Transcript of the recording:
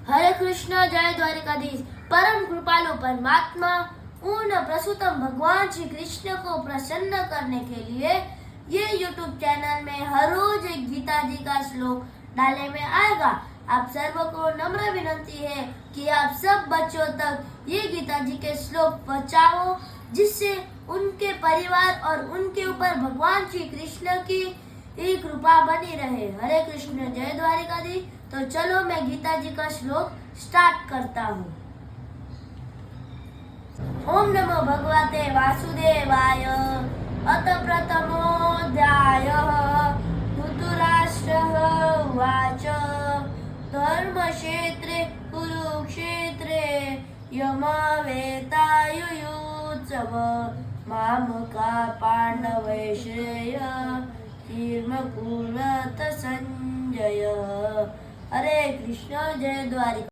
हरे कृष्ण, जय द्वारिकाधीश। परम कृपालु परमात्मा पूर्ण प्रसूतम भगवान श्री कृष्ण को प्रसन्न करने के लिए ये YouTube चैनल में हर रोज एक गीता जी का श्लोक डालने में आएगा। आप सर्व को नम्र विनती है कि आप सब बच्चों तक ये गीता जी के श्लोक पहुंचाओ, जिससे उनके परिवार और उनके ऊपर भगवान श्री कृष्ण की कृपा बनी रहे। हरे कृष्ण, जय द्वारिकाधीश। तो चलो मैं गीता जी का श्लोक स्टार्ट करता हूँ। ओम नमो भगवते वासुदेवाय। अथ प्रथमोऽध्यायः। धृतराष्ट्रः उवाच धर्मक्षेत्रे कुरुक्षेत्रे यमवेतायुयुत्सव मामका पाण्डवैश्रेय किमकुर्वत संजय। हरे कृष्ण, जय द्वारिका।